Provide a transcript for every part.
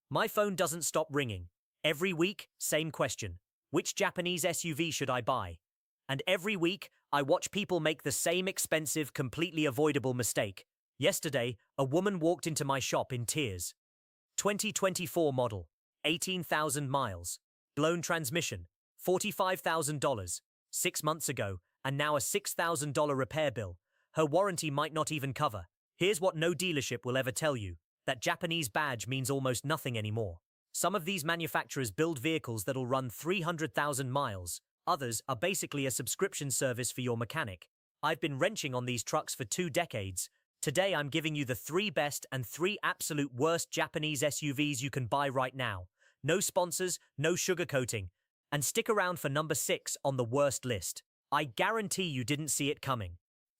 My phone doesn't stop ringing. Every week, same question. Which Japanese SUV should I buy? And every week, I watch people make the same expensive, completely avoidable mistake. Yesterday, a woman walked into my shop in tears. 2024 model, 18,000 miles, blown transmission, $45,000, 6 months ago, and now a $6,000 repair bill. Her warranty might not even cover. Here's what no dealership will ever tell you. That Japanese badge means almost nothing anymore. Some of these manufacturers build vehicles that'll run 300,000 miles. Others are basically a subscription service for your mechanic. I've been wrenching on these trucks for 2 decades. Today I'm giving you the 3 best and 3 absolute worst Japanese SUVs you can buy right now. No sponsors, no sugarcoating. And stick around for number 6 on the worst list. I guarantee you didn't see it coming.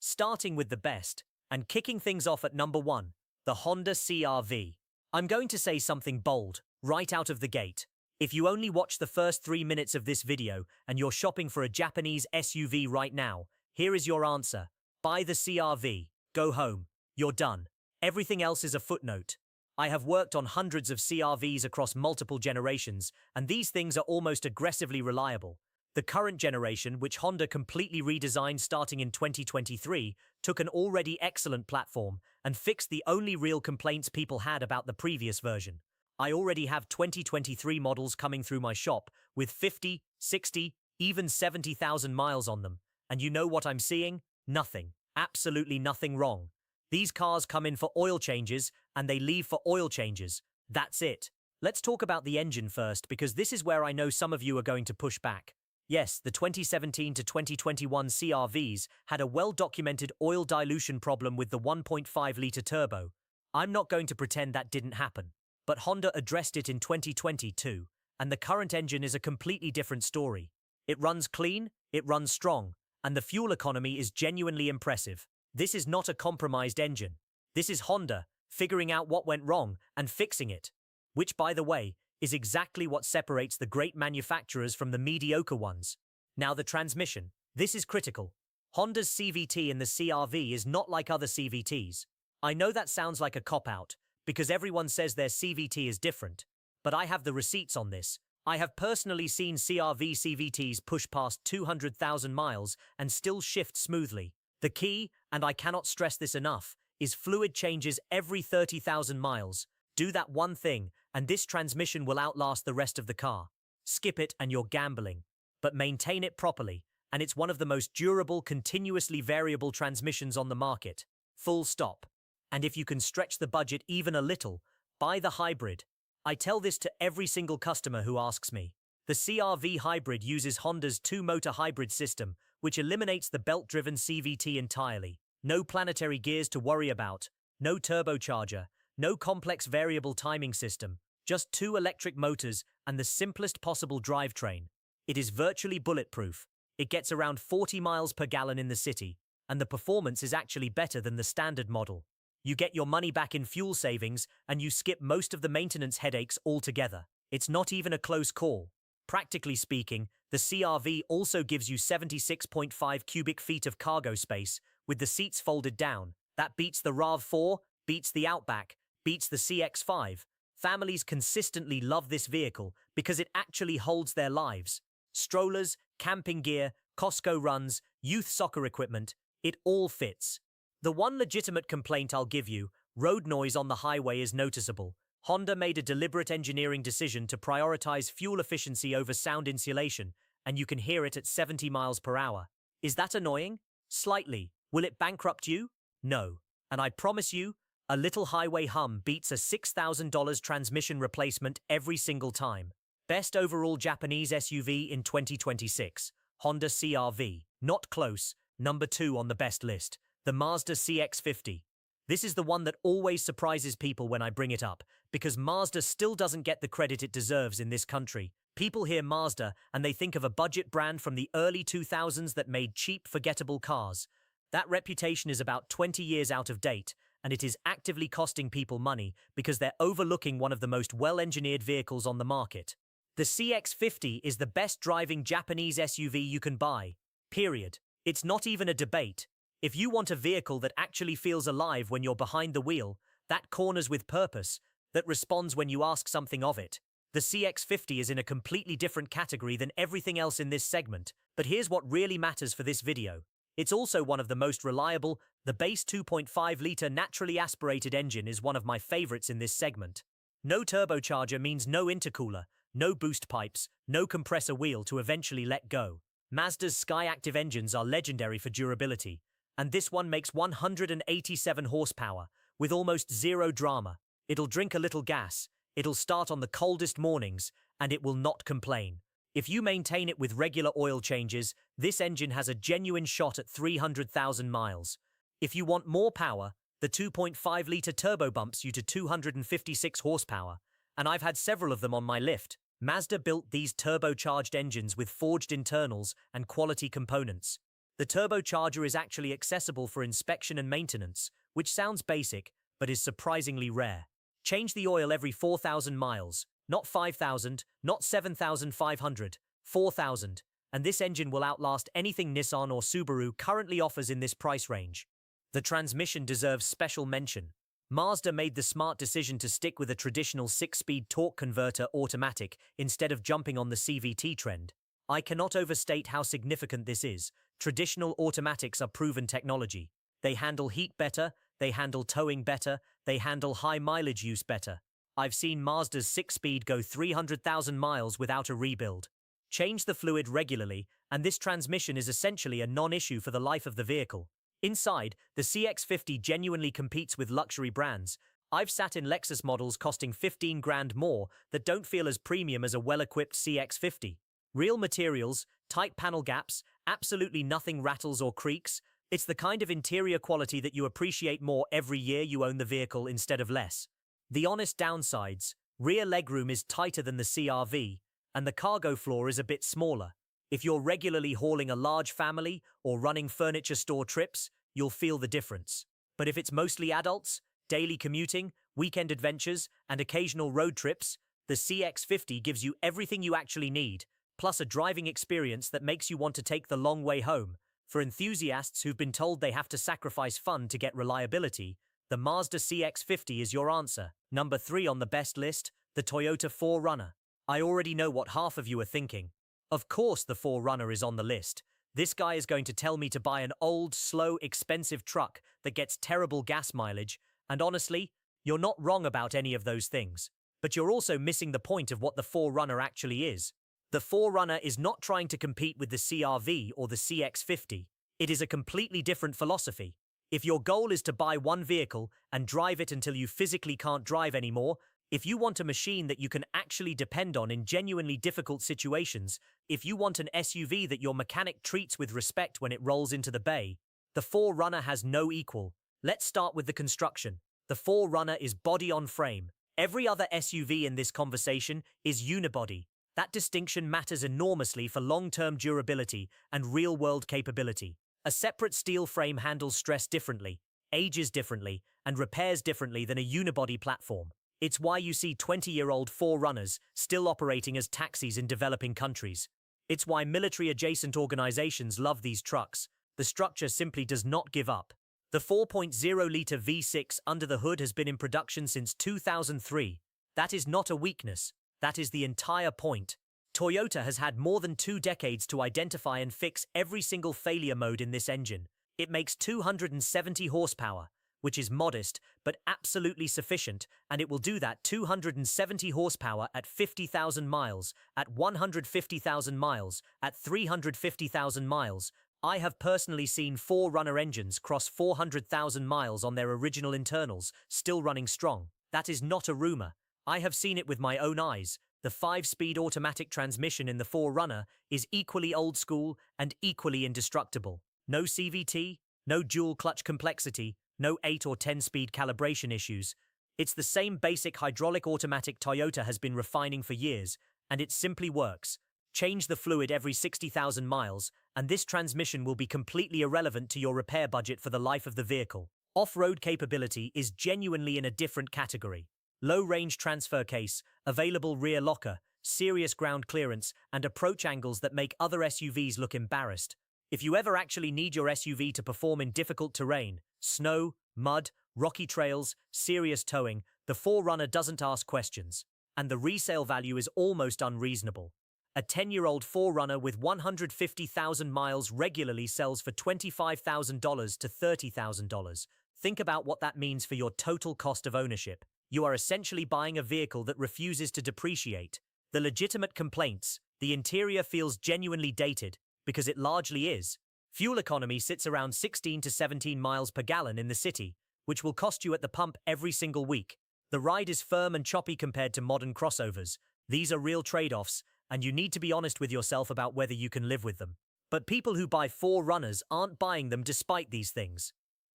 Starting with the best, and kicking things off at number 1, the Honda CR-V. I'm going to say something bold, right out of the gate. If you only watch the first 3 minutes of this video and you're shopping for a Japanese SUV right now, here is your answer. Buy the CR-V. Go home. You're done. Everything else is a footnote. I have worked on hundreds of CR-Vs across multiple generations, and these things are almost aggressively reliable. The current generation, which Honda completely redesigned starting in 2023, took an already excellent platform and fixed the only real complaints people had about the previous version. I already have 2023 models coming through my shop with 50, 60, even 70,000 miles on them. And you know what I'm seeing? Nothing. Absolutely nothing wrong. These cars come in for oil changes and they leave for oil changes. That's it. Let's talk about the engine first, because this is where I know some of you are going to push back. Yes, the 2017 to 2021 CR-Vs had a well-documented oil dilution problem with the 1.5-litre turbo. I'm not going to pretend that didn't happen. But Honda addressed it in 2022, and the current engine is a completely different story. It runs clean, it runs strong, and the fuel economy is genuinely impressive. This is not a compromised engine. This is Honda figuring out what went wrong and fixing it. Which, by the way, is exactly what separates the great manufacturers from the mediocre ones. Now the transmission. This is critical. Honda's CVT in the CR-V is not like other CVTs. I know that sounds like a cop-out, because everyone says their CVT is different. But I have the receipts on this. I have personally seen CR-V CVTs push past 200,000 miles and still shift smoothly. The key, and I cannot stress this enough, is fluid changes every 30,000 miles. Do that one thing, and this transmission will outlast the rest of the car. Skip it and you're gambling. But maintain it properly, and it's one of the most durable, continuously variable transmissions on the market. Full stop. And if you can stretch the budget even a little, buy the hybrid. I tell this to every single customer who asks me. The CR-V hybrid uses Honda's 2-motor hybrid system, which eliminates the belt-driven CVT entirely. No planetary gears to worry about, no turbocharger, no complex variable timing system, just 2 electric motors and the simplest possible drivetrain. It is virtually bulletproof. It gets around 40 miles per gallon in the city, and the performance is actually better than the standard model. You get your money back in fuel savings, and you skip most of the maintenance headaches altogether. It's not even a close call. Practically speaking, the CR-V also gives you 76.5 cubic feet of cargo space, with the seats folded down. That beats the RAV4, beats the Outback, beats the CX-5. Families consistently love this vehicle because it actually holds their lives. Strollers, camping gear, Costco runs, youth soccer equipment, it all fits. The one legitimate complaint I'll give you, road noise on the highway is noticeable. Honda made a deliberate engineering decision to prioritize fuel efficiency over sound insulation, and you can hear it at 70 miles per hour. Is that annoying? Slightly. Will it bankrupt you? No. And I promise you, a little highway hum beats a $6,000 transmission replacement every single time. Best overall Japanese SUV in 2026. Honda CR-V. Not close. Number 2 on the best list. The Mazda CX-50. This is the one that always surprises people when I bring it up, because Mazda still doesn't get the credit it deserves in this country. People hear Mazda and they think of a budget brand from the early 2000s that made cheap, forgettable cars. That reputation is about 20 years out of date, and it is actively costing people money because they're overlooking one of the most well-engineered vehicles on the market. The CX-50 is the best driving Japanese SUV you can buy. Period. It's not even a debate. If you want a vehicle that actually feels alive when you're behind the wheel, that corners with purpose, that responds when you ask something of it. The CX-50 is in a completely different category than everything else in this segment, but here's what really matters for this video. It's also one of the most reliable. The base 2.5-litre naturally aspirated engine is one of my favorites in this segment. No turbocharger means no intercooler, no boost pipes, no compressor wheel to eventually let go. Mazda's Skyactiv engines are legendary for durability, and this one makes 187 horsepower, with almost zero drama. It'll drink a little gas, it'll start on the coldest mornings, and it will not complain. If you maintain it with regular oil changes, this engine has a genuine shot at 300,000 miles. If you want more power, the 2.5-litre turbo bumps you to 256 horsepower, and I've had several of them on my lift. Mazda built these turbocharged engines with forged internals and quality components. The turbocharger is actually accessible for inspection and maintenance, which sounds basic, but is surprisingly rare. Change the oil every 4,000 miles, not 5,000, not 7,500, 4,000, and this engine will outlast anything Nissan or Subaru currently offers in this price range. The transmission deserves special mention. Mazda made the smart decision to stick with a traditional 6-speed torque converter automatic instead of jumping on the CVT trend. I cannot overstate how significant this is. Traditional automatics are proven technology. They handle heat better, they handle towing better, they handle high mileage use better. I've seen Mazda's 6-speed go 300,000 miles without a rebuild. Change the fluid regularly, and this transmission is essentially a non-issue for the life of the vehicle. Inside, the CX-50 genuinely competes with luxury brands. I've sat in Lexus models costing 15 grand more that don't feel as premium as a well-equipped CX-50. Real materials, tight panel gaps, absolutely nothing rattles or creaks. It's the kind of interior quality that you appreciate more every year you own the vehicle instead of less. The honest downsides: rear legroom is tighter than the CR-V, and the cargo floor is a bit smaller. If you're regularly hauling a large family or running furniture store trips, you'll feel the difference. But if it's mostly adults, daily commuting, weekend adventures, and occasional road trips, the CX-50 gives you everything you actually need, plus a driving experience that makes you want to take the long way home. For enthusiasts who've been told they have to sacrifice fun to get reliability, the Mazda CX-50 is your answer. Number 3 on the best list, the Toyota 4Runner. I already know what half of you are thinking. Of course the 4Runner is on the list. This guy is going to tell me to buy an old, slow, expensive truck that gets terrible gas mileage, and honestly, you're not wrong about any of those things. But you're also missing the point of what the 4Runner actually is. The 4Runner is not trying to compete with the CR-V or the CX-50. It is a completely different philosophy. If your goal is to buy one vehicle and drive it until you physically can't drive anymore, if you want a machine that you can actually depend on in genuinely difficult situations, if you want an SUV that your mechanic treats with respect when it rolls into the bay, the 4Runner has no equal. Let's start with the construction. The 4Runner is body-on-frame. Every other SUV in this conversation is unibody. That distinction matters enormously for long-term durability and real-world capability. A separate steel frame handles stress differently, ages differently, and repairs differently than a unibody platform. It's why you see 20-year-old 4Runners still operating as taxis in developing countries. It's why military-adjacent organizations love these trucks. The structure simply does not give up. The 4.0-litre V6 under the hood has been in production since 2003. That is not a weakness. That is the entire point. Toyota has had more than 2 decades to identify and fix every single failure mode in this engine. It makes 270 horsepower, which is modest but absolutely sufficient, and it will do that 270 horsepower at 50,000 miles, at 150,000 miles, at 350,000 miles. I have personally seen 4Runner engines cross 400,000 miles on their original internals, still running strong. That is not a rumor. I have seen it with my own eyes. The 5-speed automatic transmission in the 4Runner is equally old school and equally indestructible. No CVT, no dual clutch complexity, no 8 or 10-speed calibration issues. It's the same basic hydraulic automatic Toyota has been refining for years, and it simply works. Change the fluid every 60,000 miles, and this transmission will be completely irrelevant to your repair budget for the life of the vehicle. Off-road capability is genuinely in a different category. Low-range transfer case, available rear locker, serious ground clearance, and approach angles that make other SUVs look embarrassed. If you ever actually need your SUV to perform in difficult terrain, snow, mud, rocky trails, serious towing, The 4Runner doesn't ask questions, and the resale value is almost unreasonable. A 10-year-old 4Runner with 150,000 miles regularly sells for $25,000 to $30,000. Think about what that means for your total cost of ownership. You are essentially buying a vehicle that refuses to depreciate. The legitimate complaints: the interior feels genuinely dated, because it largely is. Fuel economy sits around 16 to 17 miles per gallon in the city, which will cost you at the pump every single week. The ride is firm and choppy compared to modern crossovers. These are real trade-offs, and you need to be honest with yourself about whether you can live with them. But people who buy 4Runners aren't buying them despite these things.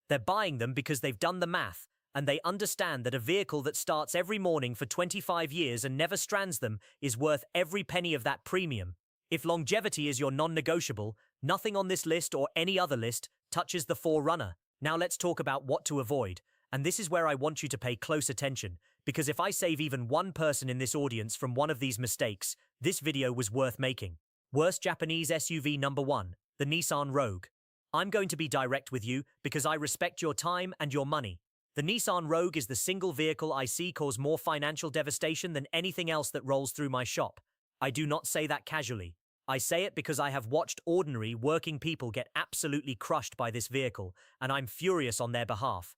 They're buying them because they've done the math, and they understand that a vehicle that starts every morning for 25 years and never strands them is worth every penny of that premium. If longevity is your non-negotiable, nothing on this list or any other list touches the 4Runner. Now let's talk about what to avoid. And this is where I want you to pay close attention, because if I save even one person in this audience from one of these mistakes, this video was worth making. Worst Japanese SUV number 1, the Nissan Rogue. I'm going to be direct with you because I respect your time and your money. The Nissan Rogue is the single vehicle I see cause more financial devastation than anything else that rolls through my shop. I do not say that casually. I say it because I have watched ordinary, working people get absolutely crushed by this vehicle, and I'm furious on their behalf.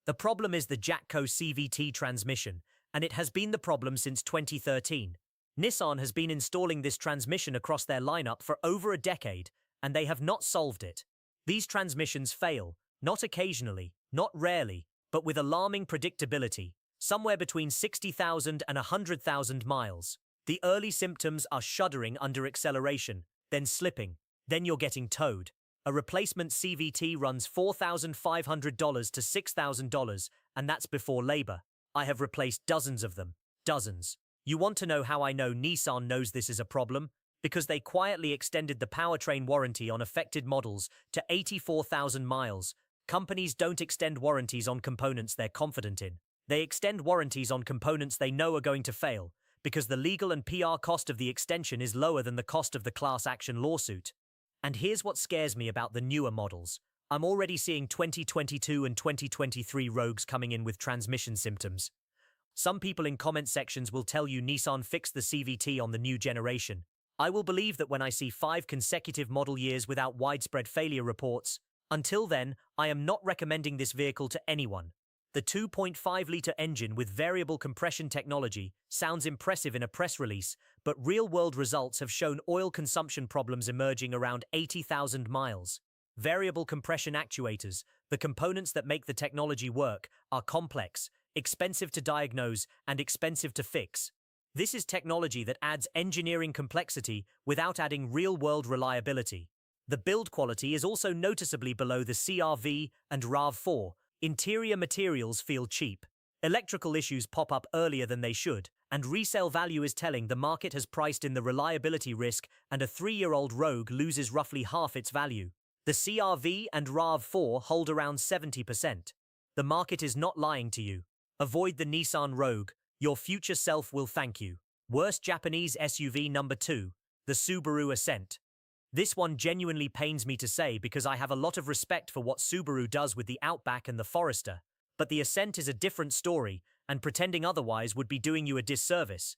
The problem is the Jatco CVT transmission, and it has been the problem since 2013. Nissan has been installing this transmission across their lineup for over a decade, and they have not solved it. These transmissions fail, not occasionally, not rarely, but with alarming predictability, somewhere between 60,000 and 100,000 miles. The early symptoms are shuddering under acceleration, then slipping, then you're getting towed. A replacement CVT runs $4,500 to $6,000, and that's before labor. I have replaced dozens of them. Dozens. You want to know how I know Nissan knows this is a problem? Because they quietly extended the powertrain warranty on affected models to 84,000 miles. Companies don't extend warranties on components they're confident in. They extend warranties on components they know are going to fail, because the legal and PR cost of the extension is lower than the cost of the class action lawsuit. And here's what scares me about the newer models. I'm already seeing 2022 and 2023 Rogues coming in with transmission symptoms. Some people in comment sections will tell you Nissan fixed the CVT on the new generation. I will believe that when I see 5 consecutive model years without widespread failure reports. Until then, I am not recommending this vehicle to anyone. The 2.5-litre engine with variable compression technology sounds impressive in a press release, but real-world results have shown oil consumption problems emerging around 80,000 miles. Variable compression actuators, the components that make the technology work, are complex, expensive to diagnose, and expensive to fix. This is technology that adds engineering complexity without adding real-world reliability. The build quality is also noticeably below the CR-V and RAV4. Interior materials feel cheap. Electrical issues pop up earlier than they should, and resale value is telling the market has priced in the reliability risk, and a 3-year-old Rogue loses roughly half its value. The CR-V and RAV4 hold around 70%. The market is not lying to you. Avoid the Nissan Rogue. Your future self will thank you. Worst Japanese SUV number 2, the Subaru Ascent. This one genuinely pains me to say because I have a lot of respect for what Subaru does with the Outback and the Forester, but the Ascent is a different story, and pretending otherwise would be doing you a disservice.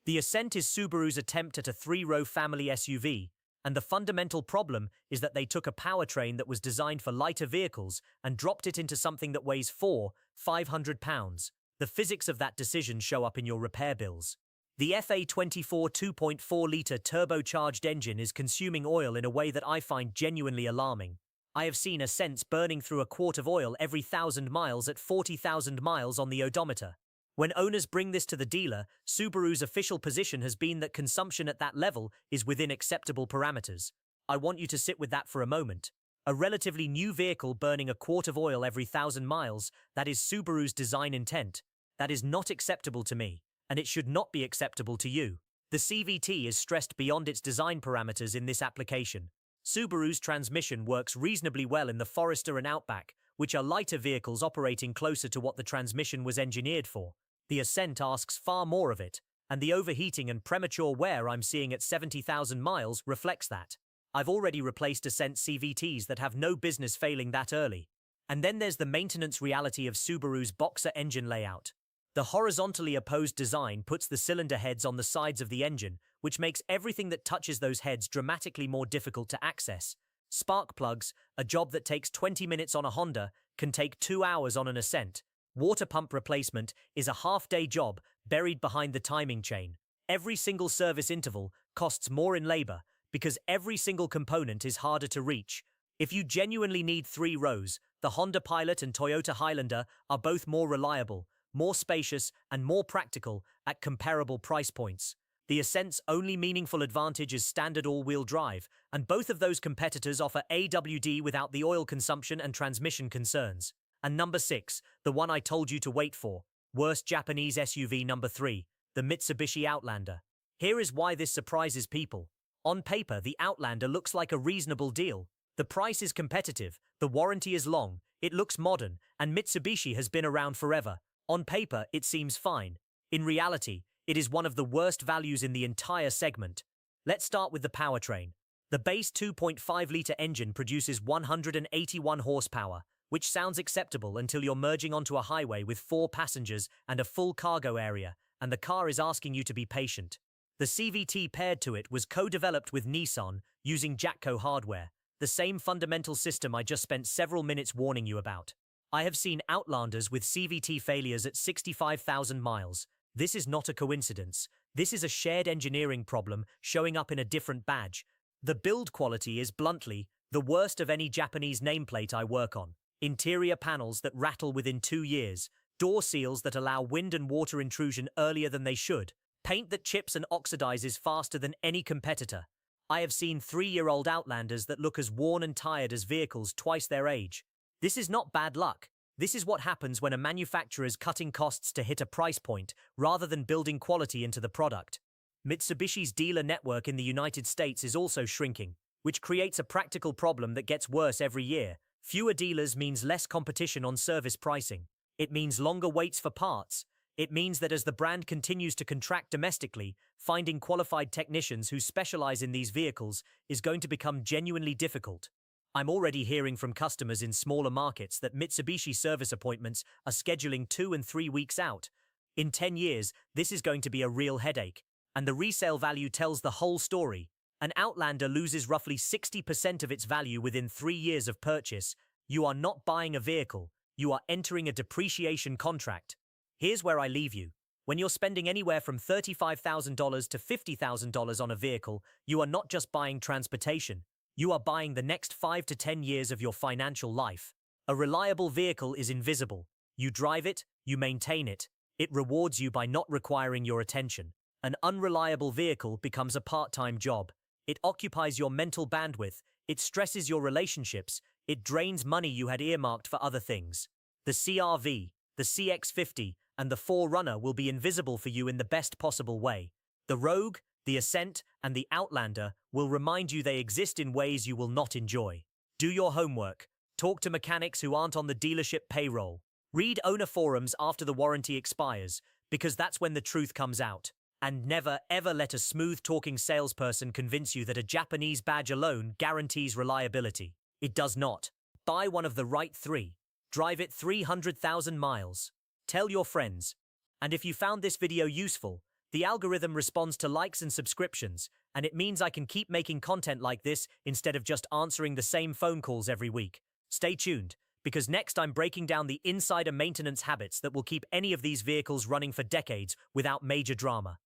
The Ascent is Subaru's attempt at a 3-row family SUV, and the fundamental problem is that they took a powertrain that was designed for lighter vehicles and dropped it into something that weighs 500 pounds. The physics of that decision show up in your repair bills. The FA24 2.4-litre turbocharged engine is consuming oil in a way that I find genuinely alarming. I have seen Ascents burning through a quart of oil every 1,000 miles at 40,000 miles on the odometer. When owners bring this to the dealer, Subaru's official position has been that consumption at that level is within acceptable parameters. I want you to sit with that for a moment. A relatively new vehicle burning a quart of oil every 1,000 miles, that is Subaru's design intent. That is not acceptable to me, and it should not be acceptable to you. The CVT is stressed beyond its design parameters in this application. Subaru's transmission works reasonably well in the Forester and Outback, which are lighter vehicles operating closer to what the transmission was engineered for. The Ascent asks far more of it, and the overheating and premature wear I'm seeing at 70,000 miles reflects that. I've already replaced Ascent CVTs that have no business failing that early. And then there's the maintenance reality of Subaru's Boxer engine layout. The horizontally opposed design puts the cylinder heads on the sides of the engine, which makes everything that touches those heads dramatically more difficult to access. Spark plugs, a job that takes 20 minutes on a Honda, can take 2 hours on an Ascent. Water pump replacement is a half-day job buried behind the timing chain. Every single service interval costs more in labor because every single component is harder to reach. If you genuinely need 3 rows, the Honda Pilot and Toyota Highlander are both more reliable, more spacious, and more practical at comparable price points. The Ascent's only meaningful advantage is standard all-wheel drive, and both of those competitors offer AWD without the oil consumption and transmission concerns. And number 6, the one I told you to wait for, worst Japanese SUV number 3, the Mitsubishi Outlander. Here is why this surprises people. On paper, the Outlander looks like a reasonable deal. The price is competitive, the warranty is long, it looks modern, and Mitsubishi has been around forever. On paper, it seems fine. In reality, it is one of the worst values in the entire segment. Let's start with the powertrain. The base 2.5-litre engine produces 181 horsepower, which sounds acceptable until you're merging onto a highway with 4 passengers and a full cargo area, and the car is asking you to be patient. The CVT paired to it was co-developed with Nissan using Jatco hardware, the same fundamental system I just spent several minutes warning you about. I have seen Outlanders with CVT failures at 65,000 miles. This is not a coincidence. This is a shared engineering problem showing up in a different badge. The build quality is bluntly the worst of any Japanese nameplate I work on. Interior panels that rattle within 2 years, door seals that allow wind and water intrusion earlier than they should, paint that chips and oxidizes faster than any competitor. I have seen 3-year-old Outlanders that look as worn and tired as vehicles twice their age. This is not bad luck. This is what happens when a manufacturer is cutting costs to hit a price point rather than building quality into the product. Mitsubishi's dealer network in the United States is also shrinking, which creates a practical problem that gets worse every year. Fewer dealers means less competition on service pricing. It means longer waits for parts. It means that as the brand continues to contract domestically, finding qualified technicians who specialize in these vehicles is going to become genuinely difficult. I'm already hearing from customers in smaller markets that Mitsubishi service appointments are scheduling 2 and 3 weeks out. In 10 years, this is going to be a real headache, and the resale value tells the whole story. An Outlander loses roughly 60% of its value within 3 years of purchase. You are not buying a vehicle, you are entering a depreciation contract. Here's where I leave you. When you're spending anywhere from $35,000 to $50,000 on a vehicle, you are not just buying transportation. You are buying the next 5 to 10 years of your financial life. A reliable vehicle is invisible. You drive it, you maintain it. It rewards you by not requiring your attention. An unreliable vehicle becomes a part-time job. It occupies your mental bandwidth. It stresses your relationships. It drains money you had earmarked for other things. The CR-V, the CX-50, and the 4Runner will be invisible for you in the best possible way. The Rogue, the Ascent, and the Outlander will remind you they exist in ways you will not enjoy. Do your homework. Talk to mechanics who aren't on the dealership payroll. Read owner forums after the warranty expires, because that's when the truth comes out. And never, ever let a smooth-talking salesperson convince you that a Japanese badge alone guarantees reliability. It does not. Buy one of the right 3. Drive it 300,000 miles. Tell your friends. And if you found this video useful, the algorithm responds to likes and subscriptions, and it means I can keep making content like this instead of just answering the same phone calls every week. Stay tuned, because next I'm breaking down the insider maintenance habits that will keep any of these vehicles running for decades without major drama.